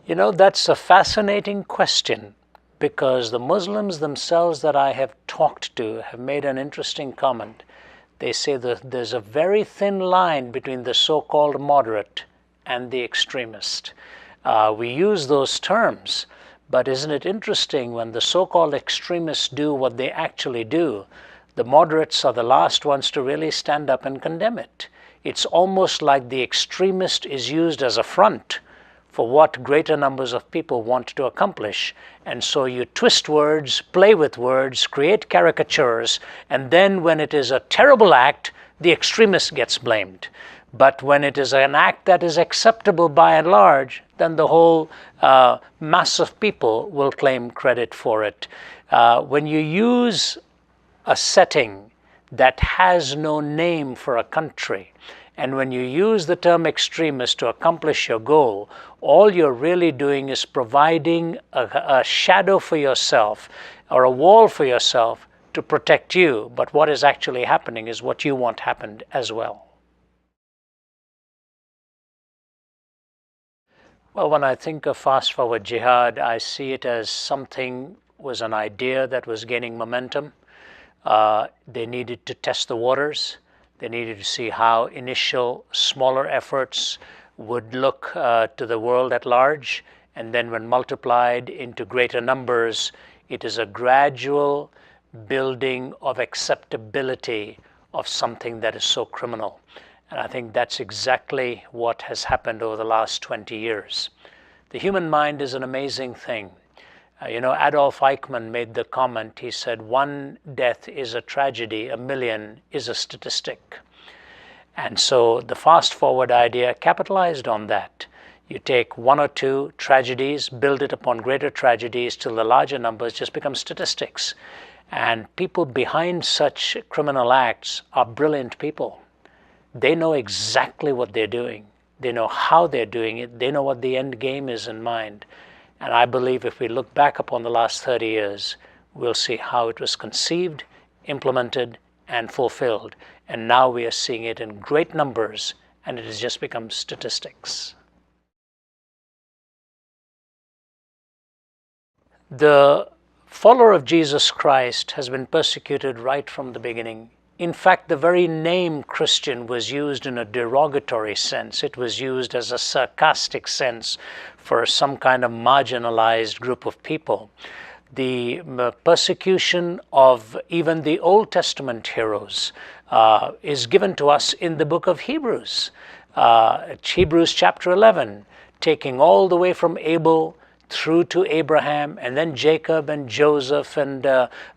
You know, that's a fascinating question, because the Muslims themselves that I have talked to have made an interesting comment. They say that there's a very thin line between the so-called moderate and the extremist. We use those terms, but isn't it interesting when the so-called extremists do what they actually do, the moderates are the last ones to really stand up and condemn it. It's almost like the extremist is used as a front for what greater numbers of people want to accomplish. And so you twist words, play with words, create caricatures, and then when it is a terrible act, the extremist gets blamed. But when it is an act that is acceptable by and large, then the whole mass of people will claim credit for it. When you use a setting that has no name for a country, and when you use the term extremist to accomplish your goal, all you're really doing is providing a shadow for yourself or a wall for yourself to protect you. But what is actually happening is what you want happened as well. Well, when I think of fast-forward jihad, I see it as something was an idea that was gaining momentum. They needed to test the waters. They needed to see how initial smaller efforts would look to the world at large. And then when multiplied into greater numbers, it is a gradual building of acceptability of something that is so criminal. And I think that's exactly what has happened over the last 20 years. The human mind is an amazing thing. You know, Adolf Eichmann made the comment, he said, one death is a tragedy, a million is a statistic. And so the fast-forward idea capitalized on that. You take one or two tragedies, build it upon greater tragedies till the larger numbers just become statistics. And people behind such criminal acts are brilliant people. They know exactly what they're doing. They know how they're doing it. They know what the end game is in mind. And I believe if we look back upon the last 30 years, we'll see how it was conceived, implemented, and fulfilled. And now we are seeing it in great numbers, and it has just become statistics. The follower of Jesus Christ has been persecuted right from the beginning. In fact, the very name Christian was used in a derogatory sense. It was used as a sarcastic sense for some kind of marginalized group of people. The persecution of even the Old Testament heroes is given to us in the book of Hebrews. Hebrews chapter 11, taking all the way from Abel through to Abraham, and then Jacob and Joseph and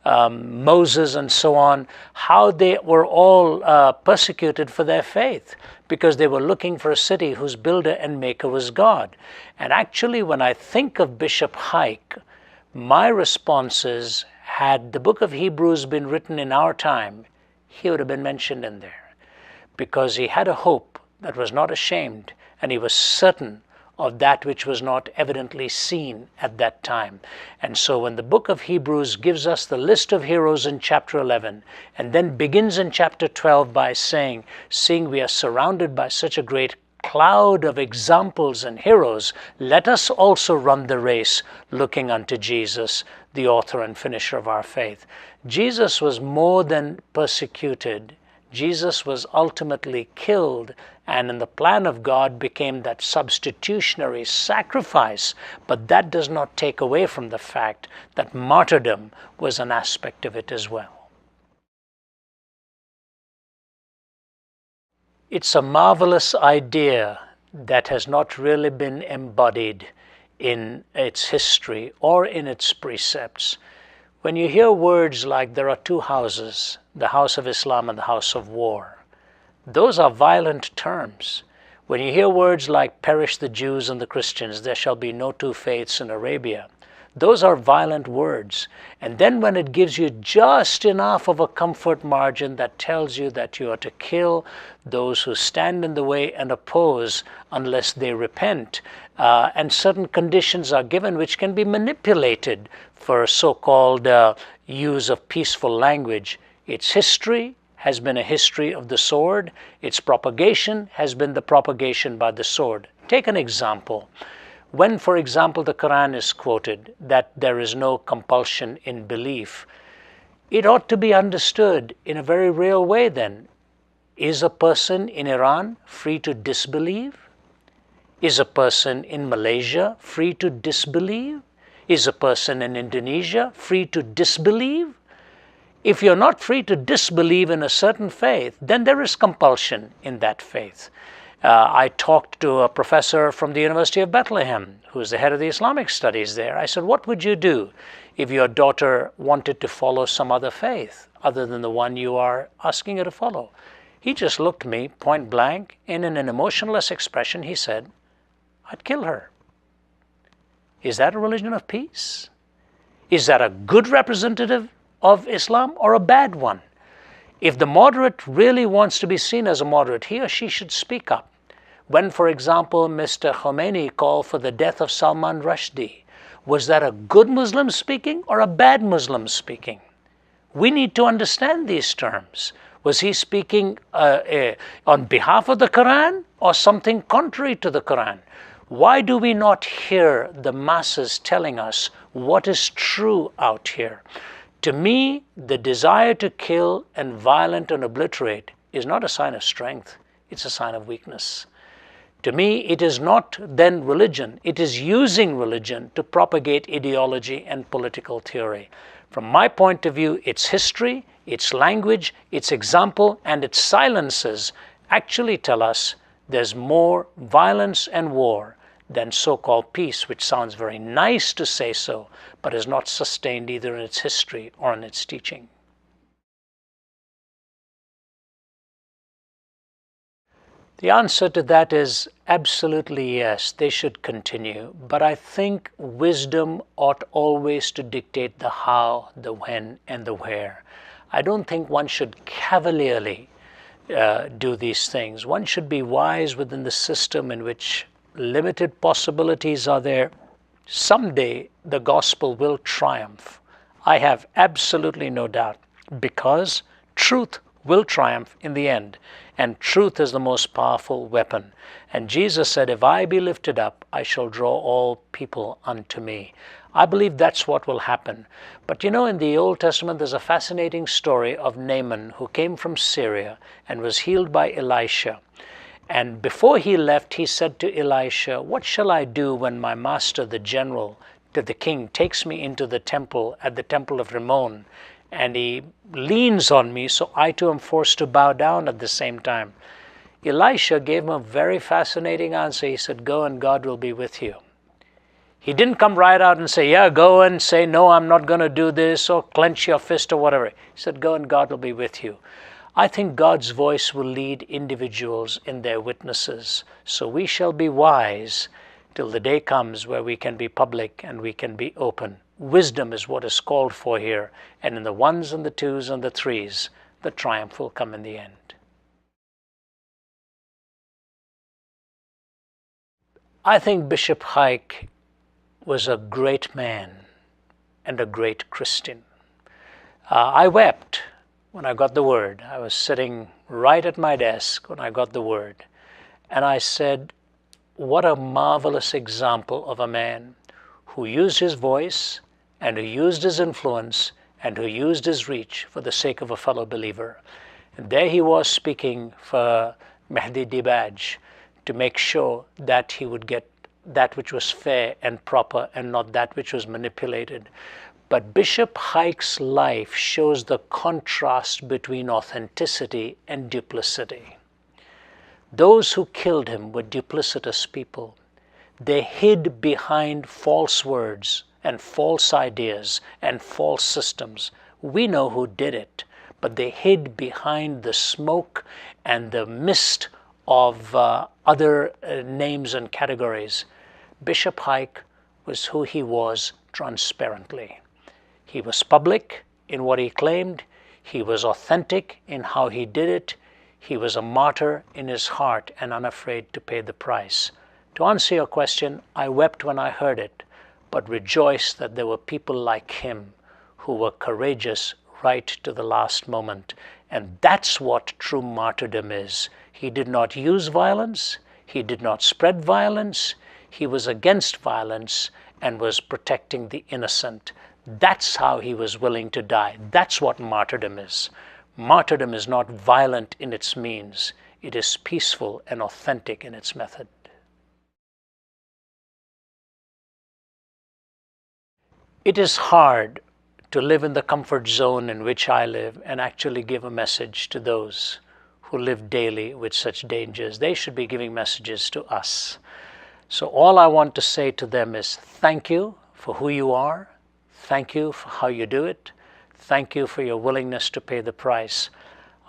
Moses and so on, how they were all persecuted for their faith because they were looking for a city whose builder and maker was God. And actually, when I think of Bishop Hike, my response is, had the book of Hebrews been written in our time, he would have been mentioned in there, because he had a hope that was not ashamed, and he was certain of that which was not evidently seen at that time. And so when the book of Hebrews gives us the list of heroes in chapter 11, and then begins in chapter 12 by saying, seeing we are surrounded by such a great cloud of examples and heroes, let us also run the race looking unto Jesus, the author and finisher of our faith. Jesus was more than persecuted. Jesus was ultimately killed, and in the plan of God became that substitutionary sacrifice. But that does not take away from the fact that martyrdom was an aspect of it as well. It's a marvelous idea that has not really been embodied in its history or in its precepts. When you hear words like there are two houses, the house of Islam and the house of war, those are violent terms. When you hear words like perish the Jews and the Christians, there shall be no two faiths in Arabia, those are violent words. And then when it gives you just enough of a comfort margin that tells you that you are to kill those who stand in the way and oppose unless they repent, and certain conditions are given which can be manipulated for so-called use of peaceful language. Its history has been a history of the sword. Its propagation has been the propagation by the sword. Take an example. When, for example, the Quran is quoted that there is no compulsion in belief, it ought to be understood in a very real way then. Is a person in Iran free to disbelieve? Is a person in Malaysia free to disbelieve? Is a person in Indonesia free to disbelieve? If you're not free to disbelieve in a certain faith, then there is compulsion in that faith. I talked to a professor from the University of Bethlehem, who is the head of the Islamic studies there. I said, what would you do if your daughter wanted to follow some other faith other than the one you are asking her to follow? He just looked me point blank, and in an emotionless expression, he said, I'd kill her. Is that a religion of peace? Is that a good representative of Islam or a bad one? If the moderate really wants to be seen as a moderate, he or she should speak up. When, for example, Mr. Khomeini called for the death of Salman Rushdie, was that a good Muslim speaking or a bad Muslim speaking? We need to understand these terms. Was he speaking on behalf of the Quran or something contrary to the Quran? Why do we not hear the masses telling us what is true out here? To me, the desire to kill and violate and obliterate is not a sign of strength. It's a sign of weakness. To me, it is not then religion. It is using religion to propagate ideology and political theory. From my point of view, its history, its language, its example, and its silences actually tell us there's more violence and war than so-called peace, which sounds very nice to say so, but is not sustained either in its history or in its teaching. The answer to that is absolutely yes, they should continue. But I think wisdom ought always to dictate the how, the when, and the where. I don't think one should cavalierly do these things. One should be wise within the system in which limited possibilities are there. Someday the gospel will triumph. I have absolutely no doubt, because truth will triumph in the end, and truth is the most powerful weapon. And Jesus said, if I be lifted up, I shall draw all people unto me. I believe that's what will happen. But you know, in the Old Testament, there's a fascinating story of Naaman, who came from Syria and was healed by Elisha. And before he left, he said to Elisha, what shall I do when my master, the general, the king, takes me into the temple, at the temple of Rimmon, and he leans on me, so I too am forced to bow down at the same time? Elisha gave him a very fascinating answer. He said, go and God will be with you. He didn't come right out and say, yeah, go and say, no, I'm not going to do this, or clench your fist or whatever. He said, go and God will be with you. I think God's voice will lead individuals in their witnesses. So we shall be wise till the day comes where we can be public and we can be open. Wisdom is what is called for here. And in the ones and the twos and the threes, the triumph will come in the end. I think Bishop Hayek was a great man and a great Christian. I wept when I got the word. I was sitting right at my desk when I got the word. And I said, what a marvelous example of a man who used his voice and who used his influence and who used his reach for the sake of a fellow believer. And there he was speaking for Mehdi Dibaj to make sure that he would get that which was fair and proper and not that which was manipulated. But Bishop Hayek's life shows the contrast between authenticity and duplicity. Those who killed him were duplicitous people. They hid behind false words and false ideas and false systems. We know who did it, but they hid behind the smoke and the mist of other names and categories. Bishop Hayek was who he was transparently. He was public in what he claimed. He was authentic in how he did it. He was a martyr in his heart and unafraid to pay the price. To answer your question, I wept when I heard it, but rejoiced that there were people like him who were courageous right to the last moment. And that's what true martyrdom is. He did not use violence. He did not spread violence. He was against violence and was protecting the innocent. That's how he was willing to die. That's what martyrdom is. Martyrdom is not violent in its means. It is peaceful and authentic in its method. It is hard to live in the comfort zone in which I live and actually give a message to those who live daily with such dangers. They should be giving messages to us. So all I want to say to them is thank you for who you are. Thank you for how you do it. Thank you for your willingness to pay the price.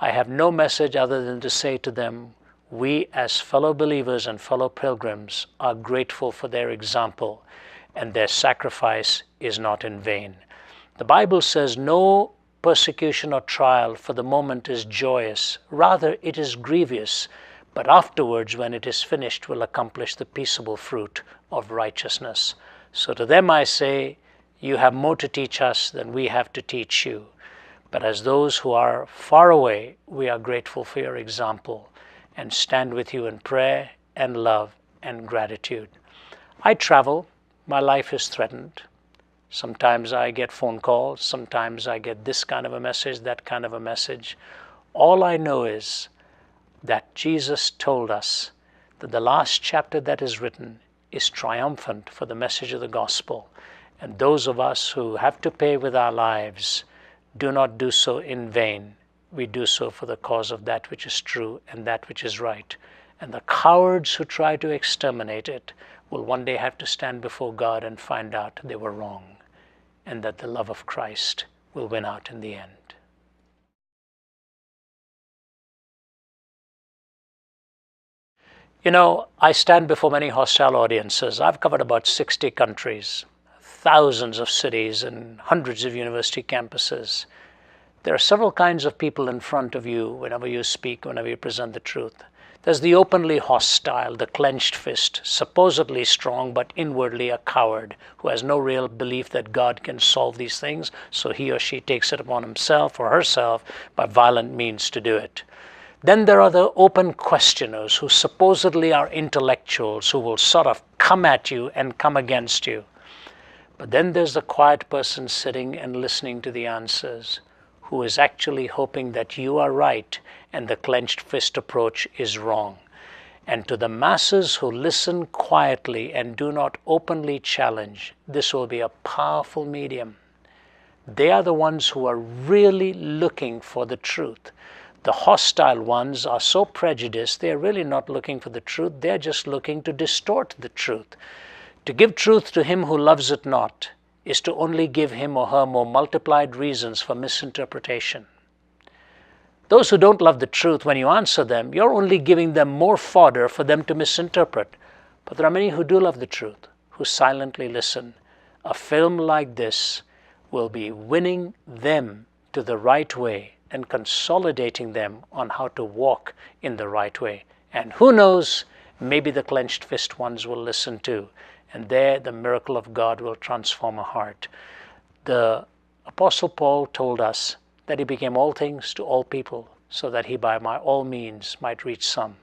I have no message other than to say to them, we as fellow believers and fellow pilgrims are grateful for their example, and their sacrifice is not in vain. The Bible says no persecution or trial for the moment is joyous, rather it is grievous, but afterwards when it is finished will accomplish the peaceable fruit of righteousness. So to them I say, you have more to teach us than we have to teach you. But as those who are far away, we are grateful for your example and stand with you in prayer and love and gratitude. I travel. My life is threatened. Sometimes I get phone calls. Sometimes I get this kind of a message, that kind of a message. All I know is that Jesus told us that the last chapter that is written is triumphant for the message of the gospel. And those of us who have to pay with our lives do not do so in vain. We do so for the cause of that which is true and that which is right. And the cowards who try to exterminate it will one day have to stand before God and find out they were wrong, and that the love of Christ will win out in the end. You know, I stand before many hostile audiences. I've covered about 60 countries, thousands of cities, and hundreds of university campuses. There are several kinds of people in front of you whenever you speak, whenever you present the truth. There's the openly hostile, the clenched fist, supposedly strong but inwardly a coward, who has no real belief that God can solve these things, so he or she takes it upon himself or herself by violent means to do it. Then there are the open questioners who supposedly are intellectuals who will sort of come at you and come against you. But then there's the quiet person sitting and listening to the answers, who is actually hoping that you are right and the clenched fist approach is wrong. And to the masses who listen quietly and do not openly challenge, this will be a powerful medium. They are the ones who are really looking for the truth. The hostile ones are so prejudiced, they're really not looking for the truth, they're just looking to distort the truth. To give truth to him who loves it not is to only give him or her more multiplied reasons for misinterpretation. Those who don't love the truth, when you answer them, you're only giving them more fodder for them to misinterpret. But there are many who do love the truth, who silently listen. A film like this will be winning them to the right way and consolidating them on how to walk in the right way. And who knows, maybe the clenched fist ones will listen too. And there the miracle of God will transform a heart. The Apostle Paul told us that he became all things to all people, so that he by all means might reach some.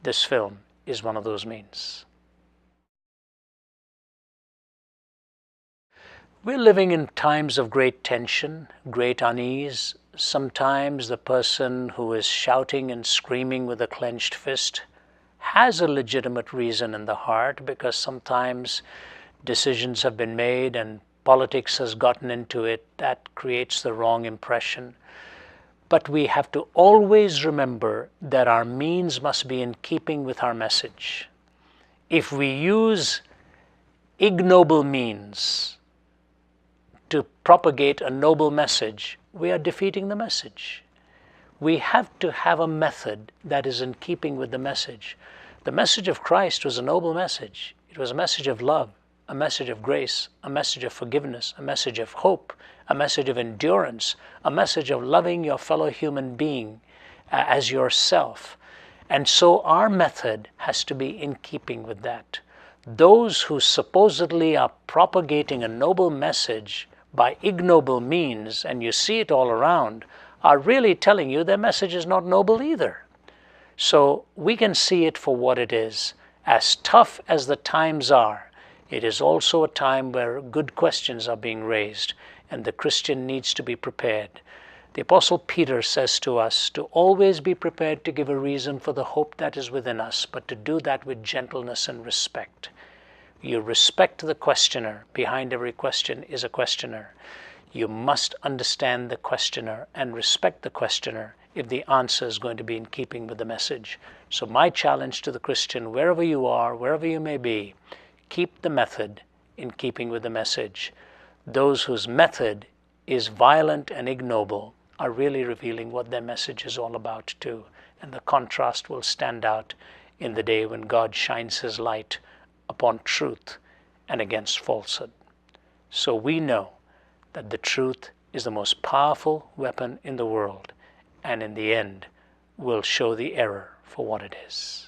This film is one of those means. We're living in times of great tension, great unease. Sometimes the person who is shouting and screaming with a clenched fist has a legitimate reason in the heart, because sometimes decisions have been made and politics has gotten into it. That creates the wrong impression. But we have to always remember that our means must be in keeping with our message. If we use ignoble means to propagate a noble message, we are defeating the message. We have to have a method that is in keeping with the message. The message of Christ was a noble message. It was a message of love, a message of grace, a message of forgiveness, a message of hope, a message of endurance, a message of loving your fellow human being as yourself. And so our method has to be in keeping with that. Those who supposedly are propagating a noble message by ignoble means, and you see it all around, are really telling you their message is not noble either. So we can see it for what it is, As tough as the times are, it is also a time where good questions are being raised, and the Christian needs to be prepared. The Apostle Peter says to us to always be prepared to give a reason for the hope that is within us, but to do that with gentleness and respect. You respect the questioner. Behind every question is a questioner. You must understand the questioner and respect the questioner if the answer is going to be in keeping with the message. So my challenge to the Christian, wherever you are, wherever you may be, keep the method in keeping with the message. Those whose method is violent and ignoble are really revealing what their message is all about too. And the contrast will stand out in the day when God shines his light upon truth and against falsehood. So we know that the truth is the most powerful weapon in the world, and in the end will show the error for what it is.